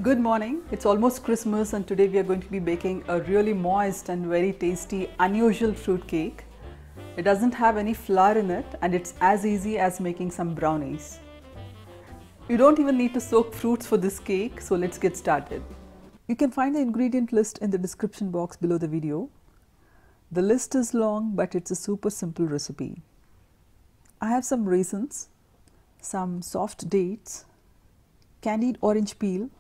Good morning. It's almost Christmas and today we are going to be baking a really moist and very tasty unusual fruit cake. It doesn't have any flour in it and it's as easy as making some brownies. You don't even need to soak fruits for this cake, so let's get started. You can find the ingredient list in the description box below the video. The list is long but it's a super simple recipe. I have some raisins, some soft dates, candied orange peel.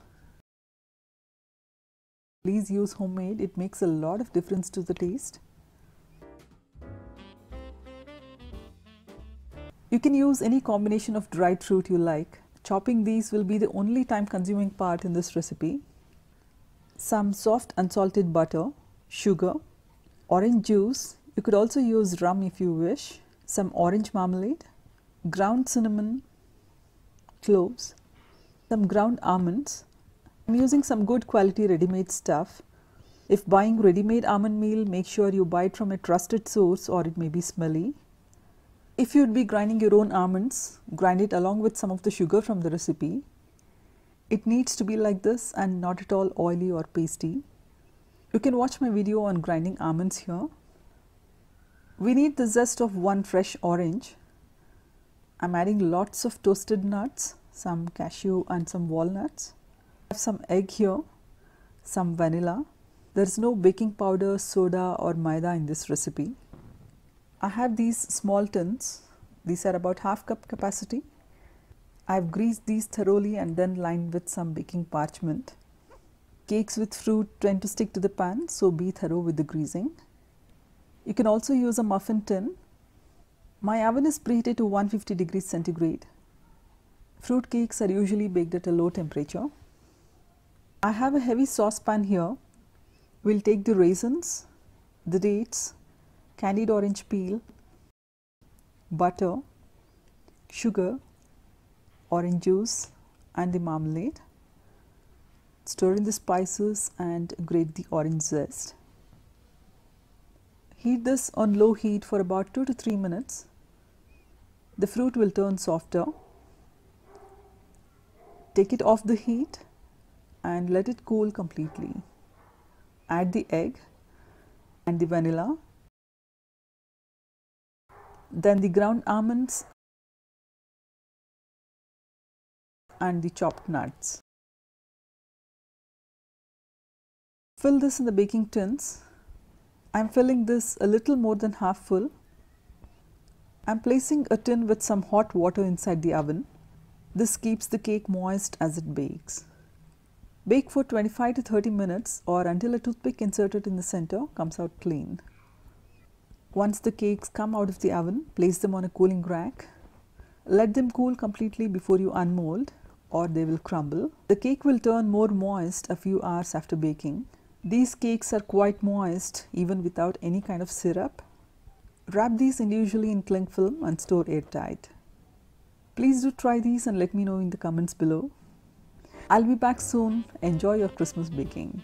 Please use homemade, it makes a lot of difference to the taste. You can use any combination of dried fruit you like. Chopping these will be the only time consuming part in this recipe. Some soft unsalted butter, sugar, orange juice, you could also use rum if you wish, some orange marmalade, ground cinnamon, cloves, some ground almonds. I'm using some good quality ready-made stuff. If buying ready-made almond meal, make sure you buy it from a trusted source or it may be smelly. If you'd be grinding your own almonds, grind it along with some of the sugar from the recipe. It needs to be like this and not at all oily or pasty. You can watch my video on grinding almonds here. We need the zest of one fresh orange. I'm adding lots of toasted nuts, some cashew and some walnuts. I have some egg here, some vanilla. There is no baking powder, soda or maida in this recipe. I have these small tins. These are about half cup capacity. I have greased these thoroughly and then lined with some baking parchment. Cakes with fruit tend to stick to the pan, so be thorough with the greasing. You can also use a muffin tin. My oven is preheated to 150 degrees centigrade. Fruit cakes are usually baked at a low temperature. I have a heavy saucepan here. We'll take the raisins, the dates, candied orange peel, butter, sugar, orange juice and the marmalade. Stir in the spices and grate the orange zest. Heat this on low heat for about 2 to 3 minutes. The fruit will turn softer. Take it off the heat and let it cool completely. Add the egg and the vanilla, then the ground almonds and the chopped nuts. Fill this in the baking tins. I'm filling this a little more than half full. I'm placing a tin with some hot water inside the oven. This keeps the cake moist as it bakes. Bake for 25 to 30 minutes or until a toothpick inserted in the center comes out clean. Once the cakes come out of the oven, place them on a cooling rack. Let them cool completely before you unmold or they will crumble. The cake will turn more moist a few hours after baking. These cakes are quite moist even without any kind of syrup. Wrap these individually in cling film and store airtight. Please do try these and let me know in the comments below. I'll be back soon. Enjoy your Christmas baking.